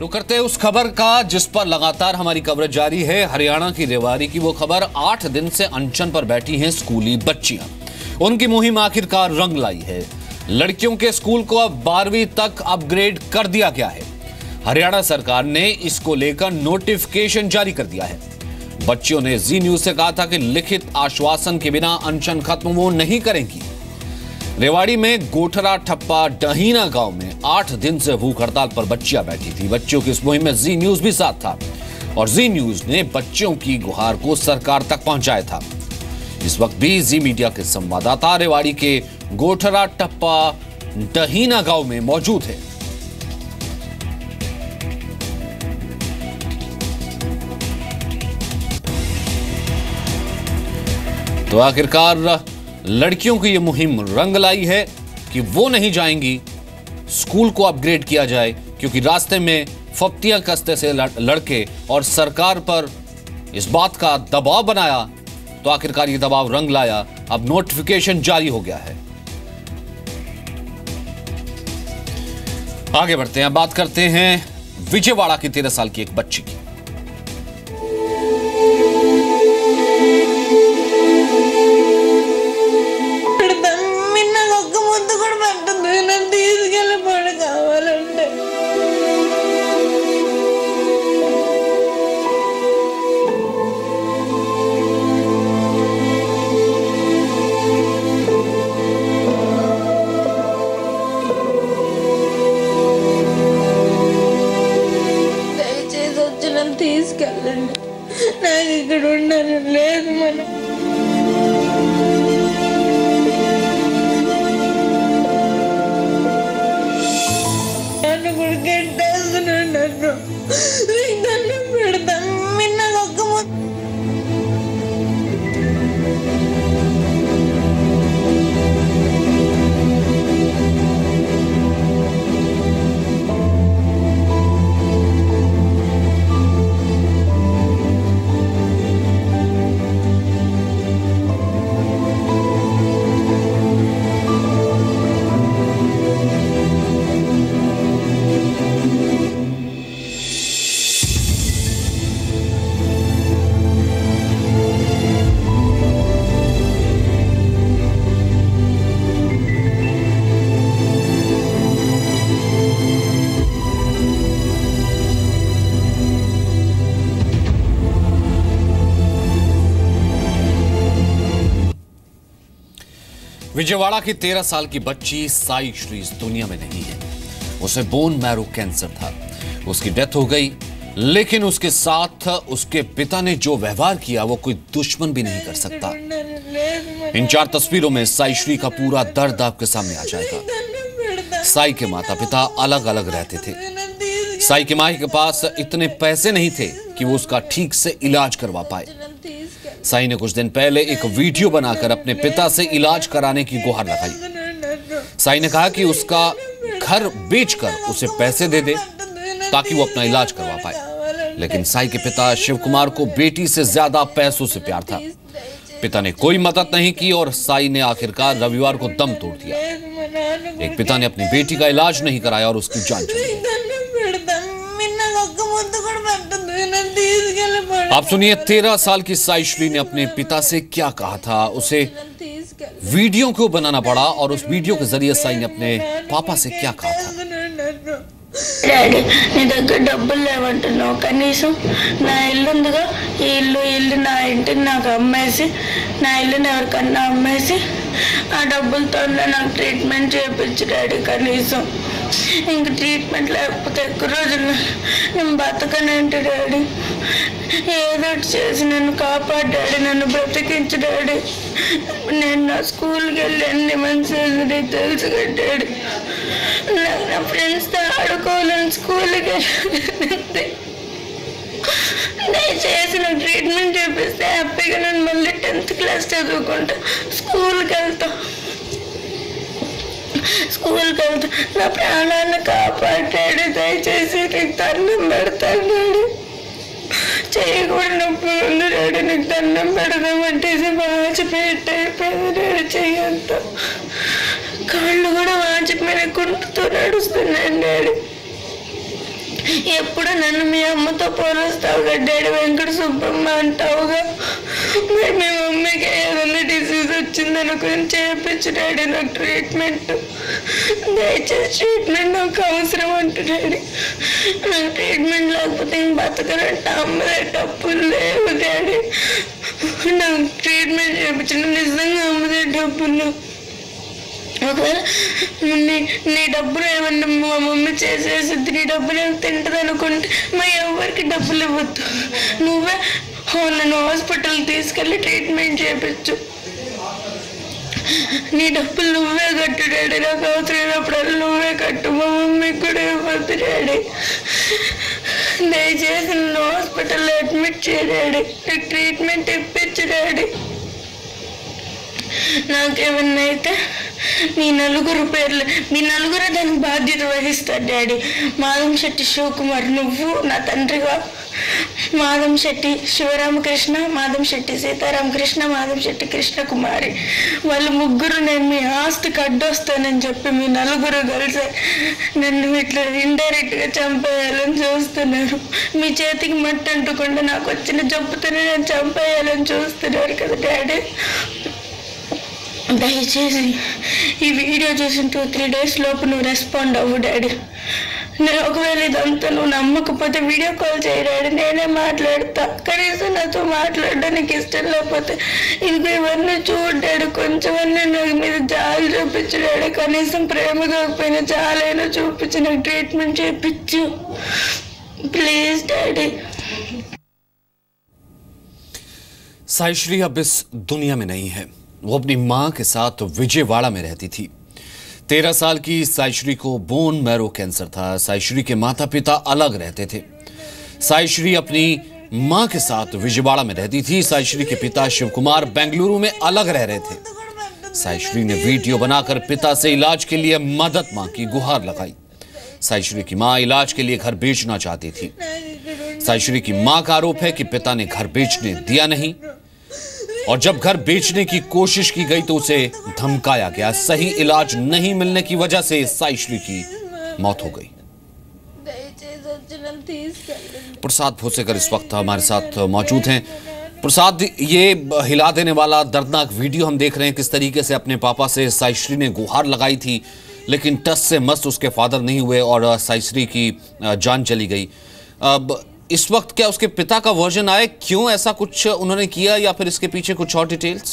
रुक करते हैं उस खबर का जिस पर लगातार हमारी कवरेज जारी है। हरियाणा की रेवाड़ी की वो खबर, 8 दिन से अनशन पर बैठी हैं स्कूली बच्चियां। उनकी मुहिम आखिरकार रंग लाई है। लड़कियों के स्कूल को अब 12वीं तक अपग्रेड कर दिया गया है। हरियाणा सरकार ने इसको लेकर नोटिफिकेशन जारी कर दिया है। बच्चियों ने जी न्यूज से कहा था कि लिखित आश्वासन के बिना अनशन खत्म वो नहीं करेंगी। रेवाड़ी में गोठरा ठप्पा डहीना गांव में 8 दिन से भूख हड़ताल पर बच्चियां बैठी थी। बच्चियों की इस मुहिम में जी न्यूज भी साथ था और जी न्यूज ने बच्चियों की गुहार को सरकार तक पहुंचाया था। इस वक्त भी जी मीडिया के संवाददाता रेवाड़ी के गोठरा ठप्पा डहीना गांव में मौजूद है। तो आखिरकार लड़कियों की यह मुहिम रंग लाई है कि वो नहीं जाएंगी, स्कूल को अपग्रेड किया जाए, क्योंकि रास्ते में फप्तियां कसते से लड़के और सरकार पर इस बात का दबाव बनाया। तो आखिरकार ये दबाव रंग लाया। अब नोटिफिकेशन जारी हो गया है। आगे बढ़ते हैं, बात करते हैं विजयवाड़ा की 13 साल की एक बच्ची की। తీసుకెళ్ళండి, నాకు ఇక్కడ ఉండను లేదు. మనం నన్ను కూడా గెట్టేస్తున్నాడు. నన్ను దండం పెడతాం, మీరు నాకు ఒక్క विजयवाड़ा की 13 साल की बच्ची साई श्री इस दुनिया में नहीं है। उसे बोन मैरो कैंसर था। उसकी डेथ हो गई, लेकिन उसके साथ उसके पिता ने जो व्यवहार किया वो कोई दुश्मन भी नहीं कर सकता। इन 4 तस्वीरों में साई श्री का पूरा दर्द आपके सामने आ जाएगा। साई के माता पिता अलग अलग रहते थे। साई की मां के पास इतने पैसे नहीं थे कि वो उसका ठीक से इलाज करवा पाए। साई ने कुछ दिन पहले एक वीडियो बनाकर अपने पिता से इलाज कराने की गुहार लगाई। साई ने कहा कि उसका घर बेचकर उसे पैसे दे दे ताकि वो अपना इलाज करवा पाए। लेकिन साई के पिता शिव कुमार को बेटी से ज्यादा पैसों से प्यार था। पिता ने कोई मदद नहीं की और साई ने आखिरकार रविवार को दम तोड़ दिया। एक पिता ने अपनी बेटी का इलाज नहीं कराया और उसकी जान चली गई। आप सुनिए 13 साल की साई श्री ने अपने पिता से क्या कहा था। उसे वीडियो क्यों बनाना पड़ा और उस वीडियो के जरिए साई ने अपने पापा से क्या कहा था। డాడీ, నీ దగ్గర డబ్బులు లేవంటున్నావు, కనీసం నా ఇల్లు ఉందిగా, ఈ ఇల్లు నా ఇంటిని నాకు అమ్మేసి, నా ఇల్లుని ఎవరికన్నా అమ్మేసి ఆ డబ్బులతో నాకు ట్రీట్మెంట్ చేయించు డాడీ. కనీసం ఇంక ట్రీట్మెంట్ లేకపోతే ఎక్కువ రోజులు నేను బతకనేంటి డాడీ. ఏదో చేసి నన్ను కాపాడు డాడీ, నన్ను బ్రతికించు డాడీ. నేను నా స్కూల్కి వెళ్ళి ఎన్ని మంత్స్ తెలుసు కదా డాడీ. నాకు నా ఫ్రెండ్స్తో ఆడుకోవాలని స్కూల్కి వెళ్ళి దయచేసి నాకు ట్రీట్మెంట్ చేపిస్తే హ్యాపీగా నేను మళ్ళీ 10th క్లాస్ చదువుకుంటా, స్కూల్కి వెళ్తా. నా ప్రాణాన్ని కాపాడాడు. దయచేసి నీకు దండం పెడతాడు. చెయ్యి కూడా నొప్పి ఉంది డాడీ, నీకు దండం పెడదామంటే వాచిపోయిపోయింది డాడీ. చెయ్యంతా కాళ్ళు కూడా వాచిపోయిన కుంటుతో నడుస్తున్నాను డాడీ. ఎప్పుడు నన్ను మీ అమ్మతో పోలుస్తావుగా డాడీ, వెంకట సుబ్బమ్మ అంటావుగా. మరి మీ మమ్మీకి ఏదైనా డిసీజ్ వచ్చిందనుకుని చేయించు డాడీ నాకు ట్రీట్మెంట్. దయచేసి ట్రీట్మెంట్ నాకు అవసరం అంటు డాడీ. నాకు ట్రీట్మెంట్ లేకపోతే ఇంక బతకనంట. అమ్మదే డబ్బులు లేవు డాడీ. నాకు ట్రీట్మెంట్ చేయించిన నిజంగా అమ్మదే డబ్బులు. ఒకవేళ నీ డబ్బులు ఏమన్నా మా మమ్మీ చేసేసిద్ది, నీ డబ్బులు ఏమి తింటది అనుకుంటే మా ఎవరికి డబ్బులు ఇవ్వద్దు. నువ్వే నన్ను హాస్పిటల్కి తీసుకెళ్ళి ట్రీట్మెంట్ చేయించు. నీ డబ్బులు నువ్వే కట్టు డాడీ. నాకు అవసరమైనప్పుడల్లా నువ్వే కట్టు. మా మమ్మీకి కూడా ఇవ్వద్దు డాడీ. దయచేసి నన్ను హాస్పిటల్లో అడ్మిట్ చేయ డాడీ. నీకు ట్రీట్మెంట్ ఇప్పించు డాడీ. నాకేమన్నా అయితే మీ నలుగురు దానికి బాధ్యత వహిస్తారు డాడీ. మాధంశెట్టి శివకుమార్, నువ్వు నా తండ్రిగా, మాధంశెట్టి శివరామకృష్ణ, మాధంశెట్టి సీతారామకృష్ణ, మాధంశెట్టి కృష్ణకుమారి, వాళ్ళు ముగ్గురు నేను మీ ఆస్తికి అడ్డొస్తానని చెప్పి మీ నలుగురు కలిసి నన్ను ఇట్లా ఇండైరెక్ట్గా చంపేయాలని చూస్తున్నారు. మీ చేతికి మట్టి అంటకుండా నాకు వచ్చిన జబ్బుతోనే నేను చంపేయాలని చూస్తున్నారు కదా డాడీ. దయచేసి ఈ వీడియో చూసిన 2-3 days లోపు నువ్వు రెస్పాండ్ అవ్వు డాడీ. నేను ఒకవేళ ఇదంతా నువ్వు నమ్మకపోతే వీడియో కాల్ చేయి డాడీ, నేనే మాట్లాడతా. కనీసం నాతో మాట్లాడడానికి ఇష్టం లేకపోతే ఇది ఇవన్నీ చూడాడు, కొంచెమన్నా నాకు మీద జాలి చూపించాడు. కనీసం ప్రేమ కాకపోయినా జాలైనా చూపించి నాకు ట్రీట్మెంట్ చేయించు ప్లీజ్ డాడీ. साइश्री अब इस दुनिया में नहीं है। वो अपनी मां के साथ विजयवाड़ा में रहती थी। 13 साल की साइश्री को बोन मैरो कैंसर था। साइश्री के माता पिता अलग रहते थे। साइश्री अपनी मां के साथ विजयवाड़ा में रहती थी। साइश्री के पिता शिवकुमार बेंगलुरु में अलग रह रहे थे। साइश्री ने वीडियो बनाकर पिता से इलाज के लिए मदद मांगी, गुहार लगाई। साइश्री की मां इलाज के लिए घर बेचना चाहती थी। साइश्री की मां का आरोप है कि पिता ने घर बेचने दिया नहीं और जब घर बेचने की कोशिश की गई तो उसे धमकाया गया। सही इलाज नहीं मिलने की वजह से साइश्री की मौत हो गई। प्रसाद भोसेकर इस वक्त हमारे साथ मौजूद हैं। प्रसाद, ये हिला देने वाला दर्दनाक वीडियो हम देख रहे हैं, किस तरीके से अपने पापा से साइश्री ने गुहार लगाई थी, लेकिन टस से मस्त उसके फादर नहीं हुए और साइश्री की जान चली गई। अब इस वक्त क्या उसके पिता का वर्जन आए, क्यों ऐसा कुछ उन्होंने किया, या फिर इसके पीछे कुछ और डिटेल्स?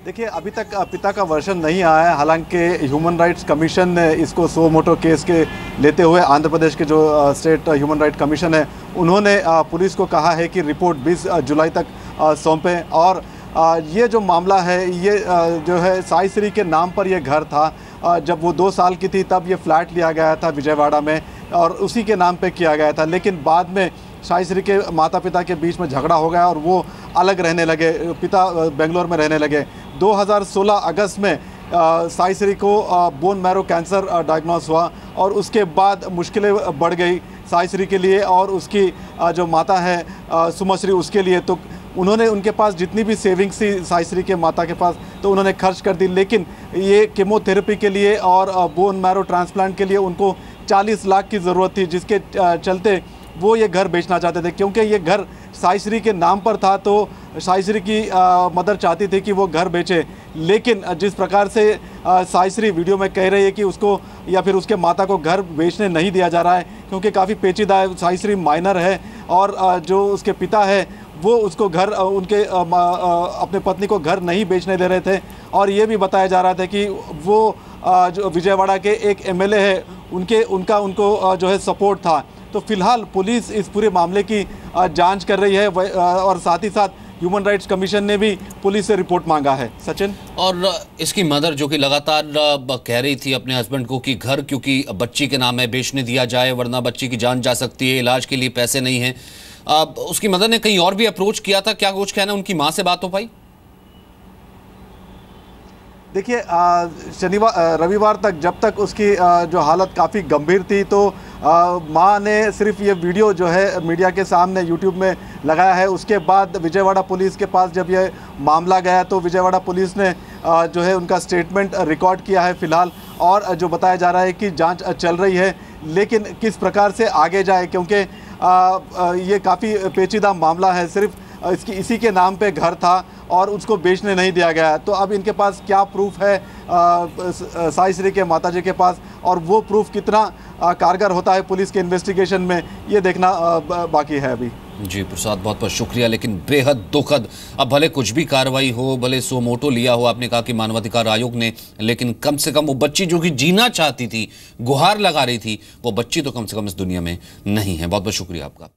देखिए, अभी तक पिता का वर्जन नहीं आया है। हालांकि ह्यूमन राइट्स कमीशन ने इसको सो मोटो केस के लेते हुए आंध्र प्रदेश के जो स्टेट ह्यूमन राइट कमीशन है, उन्होंने पुलिस को कहा है कि रिपोर्ट 20 जुलाई तक सौंपें। और ये जो मामला है, ये जो है साइश्री के नाम पर ये घर था। जब वो 2 साल की थी तब ये फ्लैट लिया गया था विजयवाड़ा में और उसी के नाम पे किया गया था। लेकिन बाद में साइश्री के माता पिता के बीच में झगड़ा हो गया और वो अलग रहने लगे। पिता बेंगलोर में रहने लगे। 2016 अगस्त में साइश्री को बोन मैरो कैंसर डायग्नोस हुआ और उसके बाद मुश्किलें बढ़ गई साइश्री के लिए और उसकी जो माता है सुमश्री, उसके लिए। तो उन्होंने उनके पास जितनी भी सेविंग्स थी साइश्री के माता के पास, तो उन्होंने खर्च कर दी। लेकिन ये कीमोथेरेपी के लिए और बोन मैरो ट्रांसप्लांट के लिए उनको 40 लाख की ज़रूरत थी, जिसके चलते वो ये घर बेचना चाहते थे। क्योंकि ये घर साइश्री के नाम पर था तो साइश्री की मदर चाहती थी कि वो घर बेचे। लेकिन जिस प्रकार से साइश्री वीडियो में कह रही है कि उसको या फिर उसके माता को घर बेचने नहीं दिया जा रहा है, क्योंकि काफ़ी पेचीदा है। साइश्री माइनर है और जो उसके पिता है वो उसको घर उनके अपने पत्नी को घर नहीं बेचने दे रहे थे। और ये भी बताया जा रहा था कि वो जो विजयवाड़ा के एक एमएलए है, उनको जो है सपोर्ट था। तो फिलहाल पुलिस इस पूरे मामले की जांच कर रही है और साथ ही साथ ह्यूमन राइट्स कमीशन ने भी पुलिस से रिपोर्ट मांगा है। सचिन, और इसकी मदर जो कि लगातार कह रही थी अपने हस्बैंड को कि घर क्योंकि बच्ची के नाम है बेचने दिया जाए, वरना बच्ची की जान जा सकती है, इलाज के लिए पैसे नहीं हैं। उसकी मदर ने कहीं और भी अप्रोच किया था, क्या कुछ कहना उनकी माँ से बात हो पाई? देखिए, रविवार तक जब तक उसकी जो हालत काफ़ी गंभीर थी, तो माँ ने सिर्फ ये वीडियो जो है मीडिया के सामने यूट्यूब में लगाया है। उसके बाद विजयवाड़ा पुलिस के पास जब ये मामला गया तो विजयवाड़ा पुलिस ने जो है उनका स्टेटमेंट रिकॉर्ड किया है फ़िलहाल, और जो बताया जा रहा है कि जांच चल रही है, लेकिन किस प्रकार से आगे जाए, क्योंकि ये काफ़ी पेचीदा मामला है। सिर्फ इसी के नाम पे घर था और उसको बेचने नहीं दिया गया। तो अब इनके पास क्या प्रूफ है साई श्री के माताजी के पास, और वो प्रूफ कितना कारगर होता है पुलिस के इन्वेस्टिगेशन में, ये देखना बाकी है अभी। जी प्रसाद, बहुत बहुत शुक्रिया। लेकिन बेहद दुखद, अब भले कुछ भी कार्रवाई हो, भले सो मोटो लिया हो, आपने कहा कि मानवाधिकार आयोग ने, लेकिन कम से कम वो बच्ची जो कि जीना चाहती थी, गुहार लगा रही थी, वो बच्ची तो कम से कम इस दुनिया में नहीं है। बहुत बहुत शुक्रिया आपका।